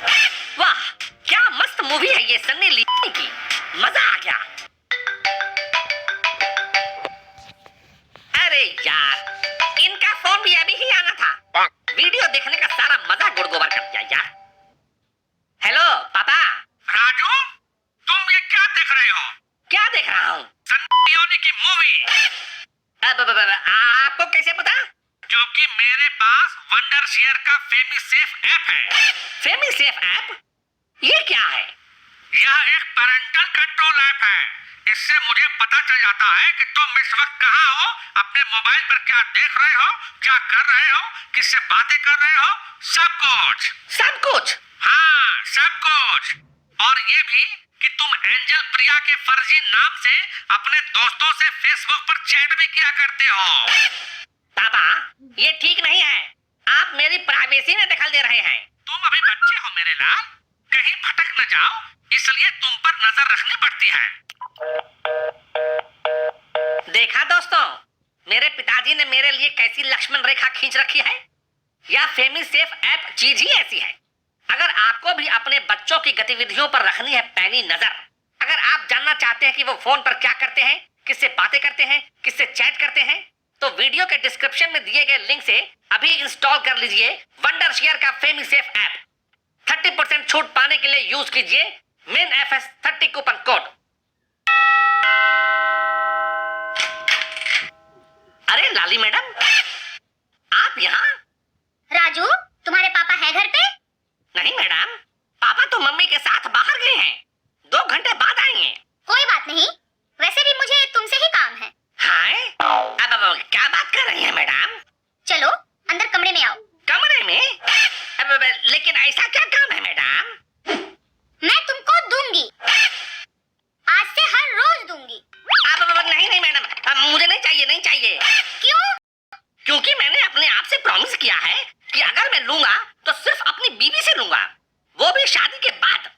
वाह, क्या मस्त मूवी है ये सन्नी लियोनी की, मजा आ गया। अरे यार, इनका फोन भी अभी ही आना था, वीडियो देखने का सारा मजा गुड़ गोबर कर दिया यार। हेलो पापा। राजू, तुम ये क्या देख रहे हो? क्या देख रहा हूँ? सन्नी लियोनी की मूवी। आपको कैसे पता? क्योंकि मेरे पास वंडर शेयर का फेमी सेफ ऐप है। फेमी सेफ ऐप? ये क्या है? यह एक पेरेंटल कंट्रोल ऐप है। इससे मुझे पता चल जाता है कि तुम इस वक्त कहाँ हो, अपने मोबाइल पर क्या देख रहे हो, क्या कर रहे हो, किससे बातें कर रहे हो, सब कुछ। सब कुछ? हाँ, सब कुछ। और ये भी कि तुम एंजल प्रिया के फर्जी नाम से अपने दोस्तों से फेसबुक पर चैट भी किया करते हो। पापा, ये ठीक नहीं है। आप मेरी प्राइवेसी में दखल दे रहे हैं। तुम अभी बच्चे हो मेरे लाल, कहीं भटक न जाओ, इसलिए तुम पर नजर रखनी पड़ती है। देखा दोस्तों, मेरे पिताजी ने मेरे लिए कैसी लक्ष्मण रेखा खींच रखी है। यह फेमी सेफ ऐप चीज ही ऐसी है। अगर आपको भी अपने बच्चों की गतिविधियों पर रखनी है पैनी नजर, अगर आप जानना चाहते हैं कि वो फोन पर क्या करते हैं, किससे बातें करते हैं, किससे चैट करते हैं, तो वीडियो के डिस्क्रिप्शन में दिए गए लिंक से अभी इंस्टॉल कर लीजिए वंडर शेयर का फेमी सेफ ऐप। 30% छूट पाने के लिए यूज कीजिए MINFS30 कूपन कोड। अरे लाली मैडम, आप यहाँ? राजू, तुम्हारे पापा है घर पे? नहीं मैडम, पापा तो मम्मी के साथ बाहर गए हैं, 2 घंटे बाद आएंगे। कोई बात नहीं, वैसे भी मुझे तुमसे ही काम है। हाँ? अब क्या बात कर रही हैं मैडम? चलो अंदर कमरे में आओ। कमरे में? लेकिन ऐसा क्या काम है मैडम? मैं तुमको दूंगी, आज से हर रोज दूंगी। अब नहीं नहीं मैडम, मुझे नहीं चाहिए, नहीं चाहिए। क्यों? क्योंकि मैंने अपने आप से प्रॉमिस किया है कि अगर मैं लूंगा तो सिर्फ अपनी बीवी से लूंगा, वो भी शादी के बाद।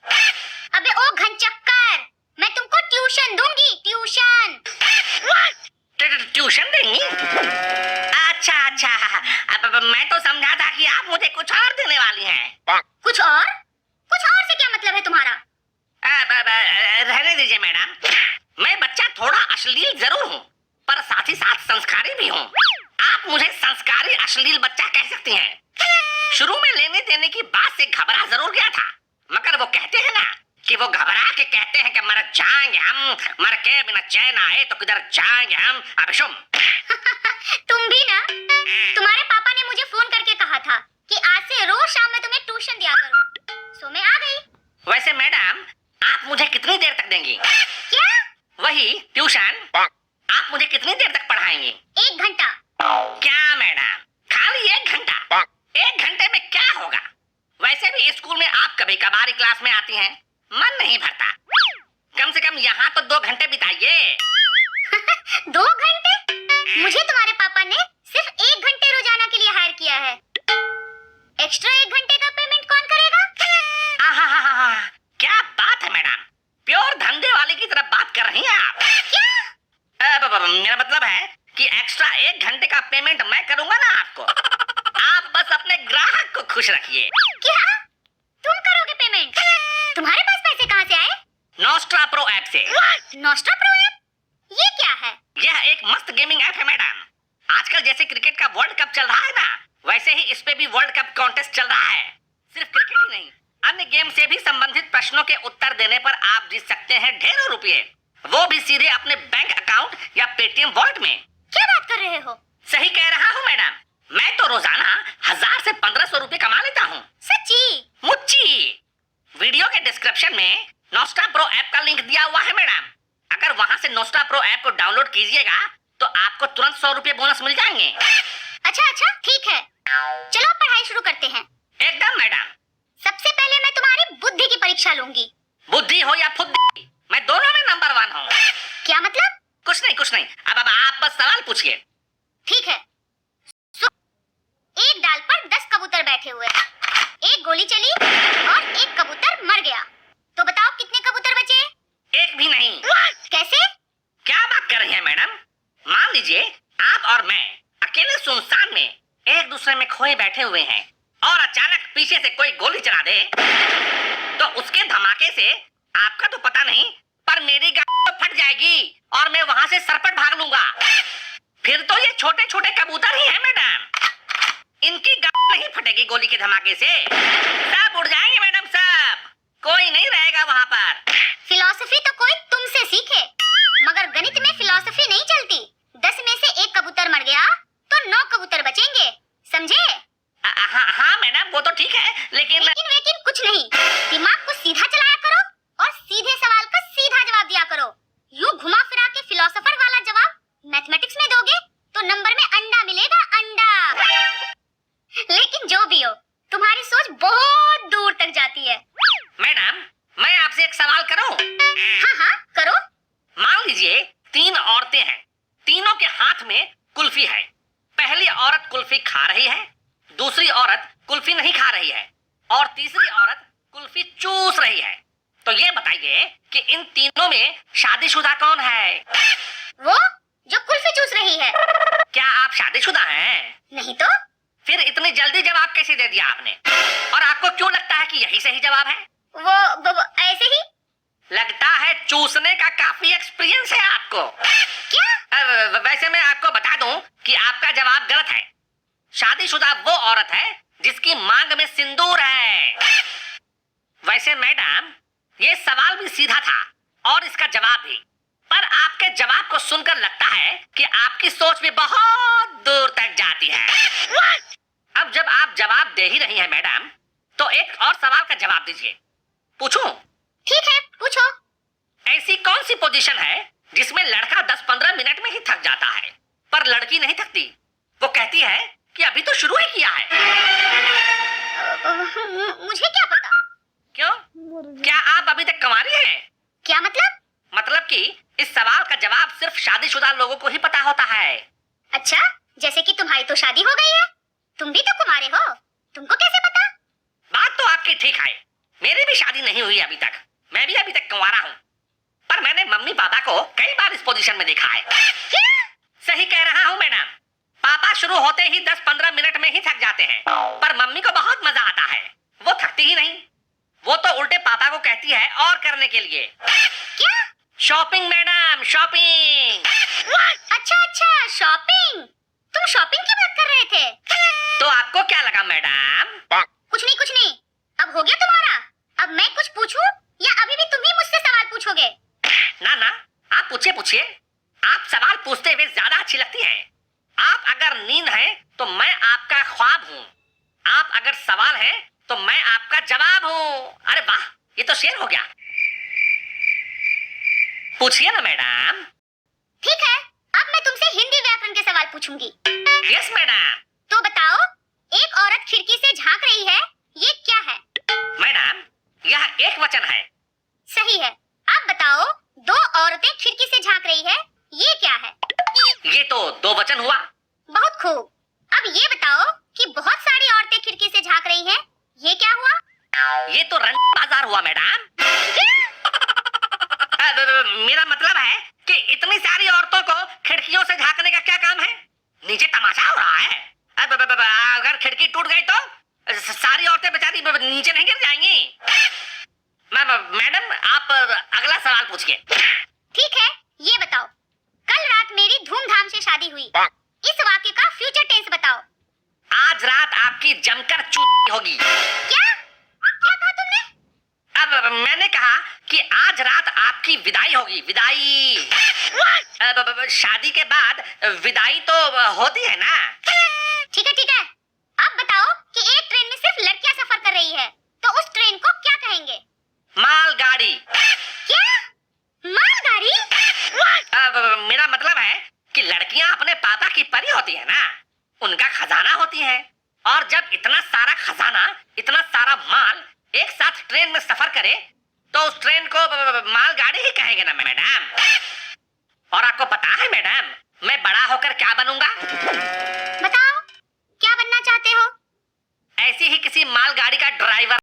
अबे ओ घनचक्कर, मैं तुमको ट्यूशन दूंगी, ट्यूशन। ट्यूशन देंगी? अच्छा अच्छा, अब मैं तो समझा था कि आप मुझे कुछ और देने वाली हैं। कुछ और? कुछ और से क्या मतलब है तुम्हारा? रहने दीजिए मैडम, मैं बच्चा थोड़ा अश्लील जरूर हूँ, पर साथ ही साथ संस्कारी भी हूँ। आप मुझे संस्कारी अश्लील बच्चा कह सकती हैं। शुरू में लेने देने की बात से घबरा जरूर गया था, मगर वो कहते हैं ना कि वो घबरा के कहते हैं कि मर जाएंगे हम, मर के बिना चैन आए तो किधर जाएंगे हम। अभिशुम तुम भी ना, तुम्हारे पापा ने मुझे फोन करके कहा था कि आज से रोज शाम में तुम्हें ट्यूशन दिया करूं, सो मैं आ गई। वैसे मैडम, आप मुझे कितनी देर तक देंगी? क्या? वही ट्यूशन, आप मुझे कितनी देर तक पढ़ाएंगी? 1 घंटा। क्या मैडम, खाली 1 घंटा? 1 घंटे में क्या होगा? वैसे भी स्कूल में आप कभी कभार क्लास में आती हैं, मन नहीं भरता। कम से कम यहाँ तो 2 घंटे बिताइए। 2 घंटे? मुझे तुम्हारे पापा ने सिर्फ 1 घंटे रोजाना के लिए हायर किया है। एक्स्ट्रा 1 घंटे का पेमेंट कौन करेगा? क्या बात है मैडम, प्योर धंधे वाले की तरह बात कर रही हैं आप। क्या? मेरा मतलब है कि एक्स्ट्रा 1 घंटे का पेमेंट मैं करूंगा ना आपको। आप बस अपने ग्राहक को खुश रखिए। क्या? तुम करोगे पेमेंट? तुम्हारे पास पैसे कहाँ से आए? नोस्ट्रा प्रो ऐप से। Nostra pro app? ये क्या है? यह एक मस्त गेमिंग ऐप है मैडम। आजकल जैसे क्रिकेट का वर्ल्ड कप चल रहा है ना, वैसे ही इस पे भी वर्ल्ड कप कॉन्टेस्ट चल रहा है। सिर्फ क्रिकेट ही नहीं, अन्य गेम से भी संबंधित प्रश्नों के उत्तर देने पर आप जीत सकते हैं ढेरों रुपए, वो भी सीधे अपने बैंक अकाउंट या पेटीएम वॉलेट में। क्या बात कर रहे हो? सही कह रहा हूँ मैडम, मैं तो रोजाना 1000 से 1500 रुपए कमा लेता हूँ। सच्ची? मुच्ची। वीडियो के डिस्क्रिप्शन में नोस्ट्रा प्रो ऐप का लिंक दिया हुआ है मैडम। अगर वहाँ से नोस्ट्रा प्रो ऐप को डाउनलोड कीजिएगा तो आपको तुरंत 100 रुपए बोनस मिल जाएंगे। अच्छा ठीक है, चलो पढ़ाई शुरू करते हैं। एकदम मैडम। सबसे पहले मैं तुम्हारी बुद्धि की परीक्षा लूंगी। बुद्धि हो या फुद्दी, मैं दोनों में नंबर 1 हूँ। क्या मतलब? कुछ नहीं, अब आप बस सवाल पूछिए। ठीक है। एक डाल पर 10 कबूतर बैठे हुए हैं, एक गोली चली और एक कबूतर मर गया, तो बताओ कितने कबूतर बचे? एक भी नहीं। कैसे? क्या बात कर रही हैं मैडम? मान लीजिए आप और मैं अकेले सुनसान में एक दूसरे में खोए बैठे हुए हैं और और अचानक पीछे से कोई गोली चला दे तो उसके धमाके से आपका तो पता नहीं पर मेरी गाड़ी तो फट जाएगी और मैं वहां से सरपट भाग लूंगा। फिर तो ये छोटे छोटे कबूतर ही हैं मैडम, इनकी गाड़ी नहीं फटेगी गोली के धमाके से, सब उड़ जाएंगे मैडम सब, कोई नहीं रहेगा वहां पर। फिलॉसफी तो कोई तुमसे सीखे, मगर गणित में फिलॉसफी नहीं चलती। 10 में से 1 कबूतर मर गया तो 9 कबूतर बचेंगे, समझे? हाँ मैडम वो तो ठीक है, लेकिन कुछ नहीं, दिमाग को सीधा चलाया करो और सीधे सवाल का सीधा जवाब दिया करो। यूं घुमा फिरा के फिलोसोफर वाला जवाब मैथमेटिक्स में दोगे तो नंबर में अंडा मिलेगा, अंडा। लेकिन जो भी हो, तुम्हारी सोच बहुत दूर तक जाती है। मैडम मैं आपसे एक सवाल करूं? हाँ हाँ करो। मान लीजिए 3 औरतें हैं, तीनों के हाथ में कुल्फी है। पहली औरत कुल्फी खा रही है, दूसरी औरत कुल्फी नहीं खा रही है और तीसरी औरत कुल्फी चूस रही है। तो ये बताइए कि इन तीनों में शादीशुदा कौन है? वो जो कुल्फी चूस रही है। क्या आप शादीशुदा हैं? नहीं तो? फिर इतनी जल्दी जवाब कैसे दे दिया आपने? और आपको क्यों लगता है कि यही सही जवाब है? वो ऐसे ही लगता है चूसने का काफी एक्सपीरियंस है आपको। क्या? वैसे मैं आपको बता दूं कि आपका जवाब गलत है। शादीशुदा वो औरत है जिसकी मांग में सिंदूर है। वैसे मैडम ये सवाल भी सीधा था और इसका जवाब भी, पर आपके जवाब को सुनकर लगता है कि आपकी सोच भी बहुत दूर तक जाती है। अब जब आप जवाब दे ही रही हैं मैडम, तो एक और सवाल का जवाब दीजिए। पूछूं? ठीक है पूछो। ऐसी कौन सी पोजीशन है जिसमें लड़का 10-15 मिनट में ही थक जाता है पर लड़की नहीं थकती? वो कहती है कि अभी तो शुरू ही किया है। मुझे क्या पता? क्यों? क्या आप अभी तक कुंवारी हैं? क्या मतलब? मतलब कि इस सवाल का जवाब सिर्फ शादीशुदा लोगों को ही पता होता है। अच्छा, जैसे कि तुम्हारी तो शादी हो गई है, तुम भी तो कुंवारे हो, तुमको कैसे पता? बात तो आपकी ठीक है, मेरी भी शादी नहीं हुई अभी तक, मैं भी अभी तक कुंवारा हूँ। पर मैंने मम्मी पापा को कई बार इस पोजीशन में देखा है। क्या? सही कह रहा हूँ मैडम, पापा शुरू होते ही 10-15 मिनट में ही थक जाते हैं, पर मम्मी को बहुत मजा आता है, वो थकती ही नहीं। वो तो उल्टे पापा को कहती है और करने के लिए। क्या? Shopping madam, shopping. अच्छा, शॉपिंग। तुम शॉपिंग की बात कर रहे थे? तो आपको क्या लगा मैडम? कुछ नहीं, अब हो गया तुम्हारा। अब मैं कुछ पूछूं या अभी भी तुम ही मुझसे सवाल पूछोगे? ना, आप पूछिए। आप सवाल पूछते हुए ज्यादा अच्छी लगती हैं। आप अगर नींद है तो मैं आपका ख्वाब हूँ, आप अगर सवाल है तो मैं आपका जवाब हूँ। अरे वाह, ये तो शेर हो गया। पूछिए ना मैडम। ठीक है, अब मैं तुमसे हिंदी व्याकरण के सवाल पूछूंगी। Yes madam. तो बताओ, एक औरत खिड़की से झांक रही है, ये क्या है? मैडम यह एक वचन है। सही है। अब बताओ, 2 औरतें खिड़की से झांक रही है, ये क्या है? ये तो 2 वचन हुआ। बहुत खूब। अब ये बताओ कि बहुत सारी औरतें खिड़की से झांक रही हैं, ये क्या हुआ? ये तो रंग बाजार हुआ मैडम। मेरा मतलब है कि इतनी सारी औरतों को खिड़कियों से झांकने का क्या काम है? नीचे तमाशा हो रहा है। अगर खिड़की टूट गई तो सारी औरतें बेचारी नीचे नहीं गिर जाएंगी। मैडम आप अगला सवाल पूछिए। ठीक है, ये बताओ, कल रात मेरी धूमधाम से शादी हुई, इस वाक्य का फ्यूचर टेंस बताओ। आज रात आपकी जमकर चूती होगी। क्या कहा तुमने? अब मैंने कहा कि आज रात आपकी विदाई होगी, विदाई। शादी के बाद विदाई तो होती है ना। ठीक है। अब बताओ कि एक ट्रेन में सिर्फ लड़कियां सफर कर रही है, तो उस ट्रेन को क्या कहेंगे? मालगाड़ी। क्या? मालगाड़ी? अब मेरा मतलब है कि लड़कियां अपने पापा की परी होती है ना, उनका खजाना होती है, और जब इतना सारा खजाना, इतना सारा माल एक साथ ट्रेन में सफर करे तो उस ट्रेन को मालगाड़ी ही कहेंगे ना मैडम। और आपको पता है मैडम, मैं बड़ा होकर क्या बनूंगा? बताओ, क्या बनना चाहते हो? ऐसी ही किसी मालगाड़ी का ड्राइवर।